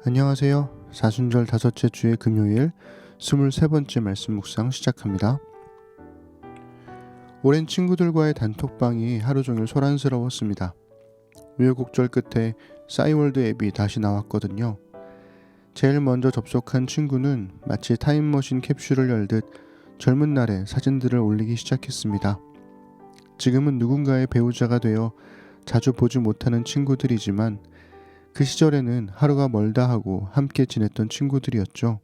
안녕하세요. 사순절 다섯째 주의 금요일 23번째 말씀 묵상 시작합니다. 오랜 친구들과의 단톡방이 하루 종일 소란스러웠습니다. 우여곡절 끝에 싸이월드 앱이 다시 나왔거든요. 제일 먼저 접속한 친구는 마치 타임머신 캡슐을 열듯 젊은 날의 사진들을 올리기 시작했습니다. 지금은 누군가의 배우자가 되어 자주 보지 못하는 친구들이지만 그 시절에는 하루가 멀다 하고 함께 지냈던 친구들이었죠.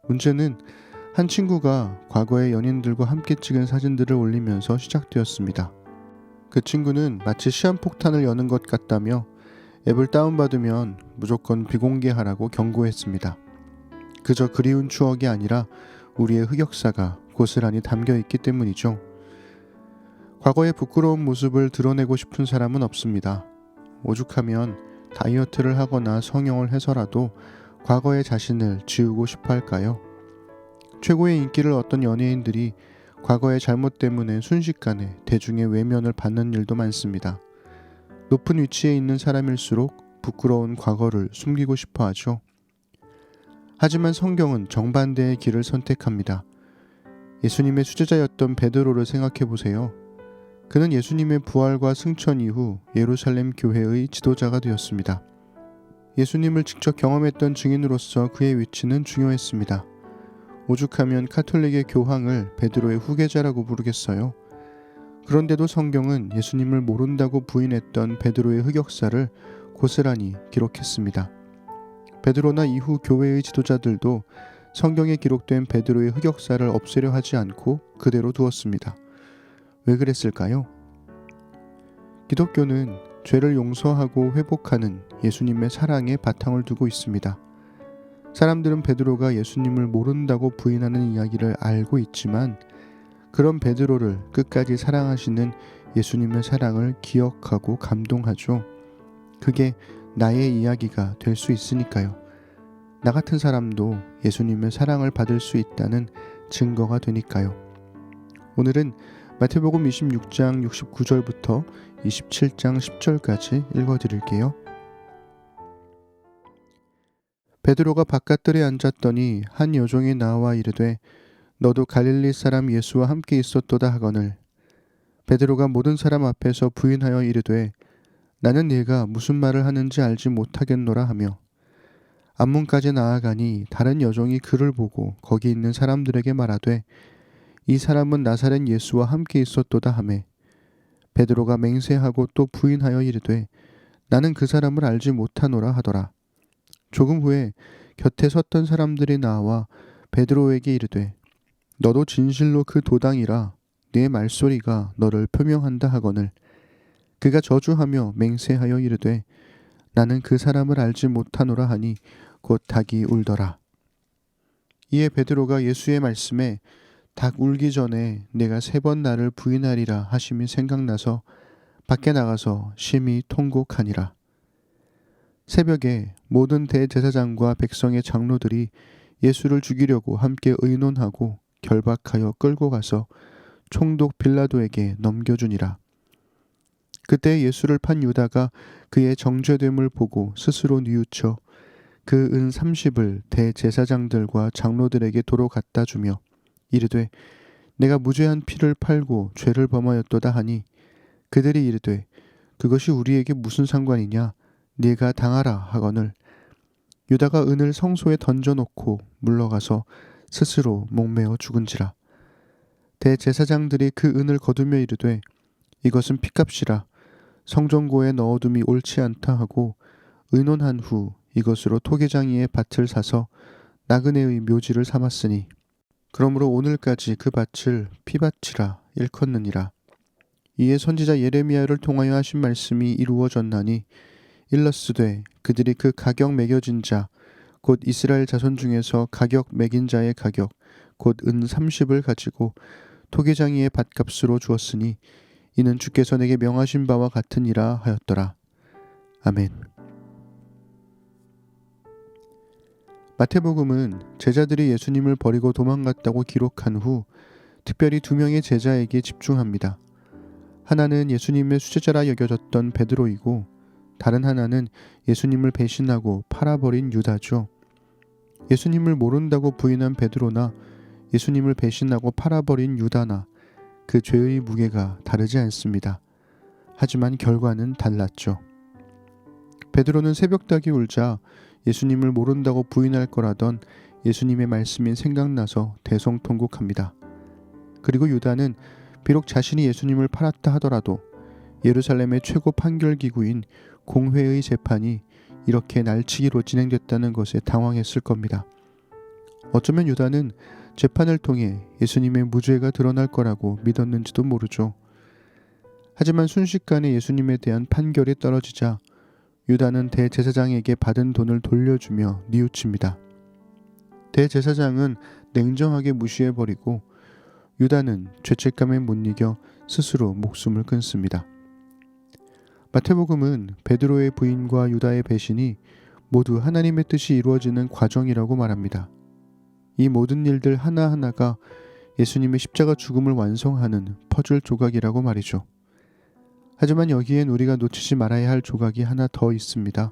문제는 한 친구가 과거의 연인들과 함께 찍은 사진들을 올리면서 시작되었습니다. 그 친구는 마치 시한폭탄을 여는 것 같다며 앱을 다운받으면 무조건 비공개하라고 경고했습니다. 그저 그리운 추억이 아니라 우리의 흑역사가 고스란히 담겨 있기 때문이죠. 과거의 부끄러운 모습을 드러내고 싶은 사람은 없습니다. 오죽하면 다이어트를 하거나 성형을 해서라도 과거의 자신을 지우고 싶어 할까요? 최고의 인기를 얻던 연예인들이 과거의 잘못 때문에 순식간에 대중의 외면을 받는 일도 많습니다. 높은 위치에 있는 사람일수록 부끄러운 과거를 숨기고 싶어 하죠. 하지만 성경은 정반대의 길을 선택합니다. 예수님의 수제자였던 베드로를 생각해 보세요. 그는 예수님의 부활과 승천 이후 예루살렘 교회의 지도자가 되었습니다. 예수님을 직접 경험했던 증인으로서 그의 위치는 중요했습니다. 오죽하면 카톨릭의 교황을 베드로의 후계자라고 부르겠어요. 그런데도 성경은 예수님을 모른다고 부인했던 베드로의 흑역사를 고스란히 기록했습니다. 베드로나 이후 교회의 지도자들도 성경에 기록된 베드로의 흑역사를 없애려 하지 않고 그대로 두었습니다. 왜 그랬을까요? 기독교는 죄를 용서하고 회복하는 예수님의 사랑에 바탕을 두고 있습니다. 사람들은 베드로가 예수님을 모른다고 부인하는 이야기를 알고 있지만 그런 베드로를 끝까지 사랑하시는 예수님의 사랑을 기억하고 감동하죠. 그게 나의 이야기가 될 수 있으니까요. 나 같은 사람도 예수님의 사랑을 받을 수 있다는 증거가 되니까요. 오늘은 마태복음 26장 69절부터 27장 10절까지 읽어드릴게요. 베드로가 바깥들에 앉았더니 한 여종이 나와 이르되 너도 갈릴리 사람 예수와 함께 있었도다 하거늘 베드로가 모든 사람 앞에서 부인하여 이르되 나는 네가 무슨 말을 하는지 알지 못하겠노라 하며 앞문까지 나아가니 다른 여종이 그를 보고 거기 있는 사람들에게 말하되 이 사람은 나사렛 예수와 함께 있었도다 하매 베드로가 맹세하고 또 부인하여 이르되 나는 그 사람을 알지 못하노라 하더라. 조금 후에 곁에 섰던 사람들이 나와 베드로에게 이르되 너도 진실로 그 도당이라 네 말소리가 너를 표명한다 하거늘 그가 저주하며 맹세하여 이르되 나는 그 사람을 알지 못하노라 하니 곧 닭이 울더라. 이에 베드로가 예수의 말씀에 닭 울기 전에 내가 3번 나를 부인하리라 하심이 생각나서 밖에 나가서 심히 통곡하니라. 새벽에 모든 대제사장과 백성의 장로들이 예수를 죽이려고 함께 의논하고 결박하여 끌고 가서 총독 빌라도에게 넘겨주니라. 그때 예수를 판 유다가 그의 정죄됨을 보고 스스로 뉘우쳐 그 은 30을 대제사장들과 장로들에게 도로 갖다 주며 이르되 내가 무죄한 피를 팔고 죄를 범하였도다 하니 그들이 이르되 그것이 우리에게 무슨 상관이냐 네가 당하라 하거늘 유다가 은을 성소에 던져놓고 물러가서 스스로 목매어 죽은지라. 대제사장들이 그 은을 거두며 이르되 이것은 피값이라 성전고에 넣어둠이 옳지 않다 하고 의논한 후 이것으로 토기장이의 밭을 사서 나그네의 묘지를 삼았으니 그러므로 오늘까지 그 밭을 피밭이라 일컫느니라. 이에 선지자 예레미야를 통하여 하신 말씀이 이루어졌나니 일러스되 그들이 그 가격 매겨진 자 곧 이스라엘 자손 중에서 가격 매긴 자의 가격 곧 은 30을 가지고 토기장이의 밭값으로 주었으니 이는 주께서 내게 명하신 바와 같으니라 하였더라. 아멘. 마태복음은 제자들이 예수님을 버리고 도망갔다고 기록한 후 특별히 2명의 제자에게 집중합니다. 하나는 예수님의 수제자라 여겨졌던 베드로이고 다른 하나는 예수님을 배신하고 팔아버린 유다죠. 예수님을 모른다고 부인한 베드로나 예수님을 배신하고 팔아버린 유다나 그 죄의 무게가 다르지 않습니다. 하지만 결과는 달랐죠. 베드로는 새벽닭이 울자 예수님을 모른다고 부인할 거라던 예수님의 말씀이 생각나서 대성통곡합니다. 그리고 유다는 비록 자신이 예수님을 팔았다 하더라도 예루살렘의 최고 판결기구인 공회의 재판이 이렇게 날치기로 진행됐다는 것에 당황했을 겁니다. 어쩌면 유다는 재판을 통해 예수님의 무죄가 드러날 거라고 믿었는지도 모르죠. 하지만 순식간에 예수님에 대한 판결이 떨어지자 유다는 대제사장에게 받은 돈을 돌려주며 뉘우칩니다. 대제사장은 냉정하게 무시해버리고 유다는 죄책감에 못 이겨 스스로 목숨을 끊습니다. 마태복음은 베드로의 부인과 유다의 배신이 모두 하나님의 뜻이 이루어지는 과정이라고 말합니다. 이 모든 일들 하나하나가 예수님의 십자가 죽음을 완성하는 퍼즐 조각이라고 말이죠. 하지만 여기엔 우리가 놓치지 말아야 할 조각이 하나 더 있습니다.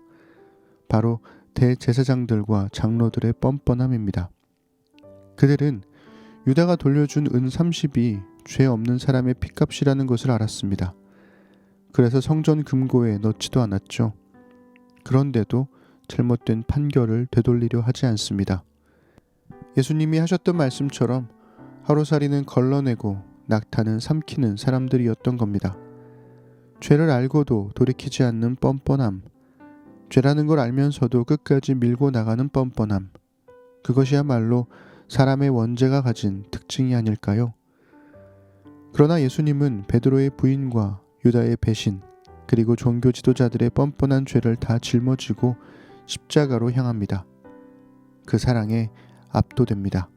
바로 대제사장들과 장로들의 뻔뻔함입니다. 그들은 유다가 돌려준 은 30이 죄 없는 사람의 핏값이라는 것을 알았습니다. 그래서 성전 금고에 넣지도 않았죠. 그런데도 잘못된 판결을 되돌리려 하지 않습니다. 예수님이 하셨던 말씀처럼 하루살이는 걸러내고 낙타는 삼키는 사람들이었던 겁니다. 죄를 알고도 돌이키지 않는 뻔뻔함, 죄라는 걸 알면서도 끝까지 밀고 나가는 뻔뻔함, 그것이야말로 사람의 원죄가 가진 특징이 아닐까요? 그러나 예수님은 베드로의 부인과 유다의 배신, 그리고 종교 지도자들의 뻔뻔한 죄를 다 짊어지고 십자가로 향합니다. 그 사랑에 압도됩니다.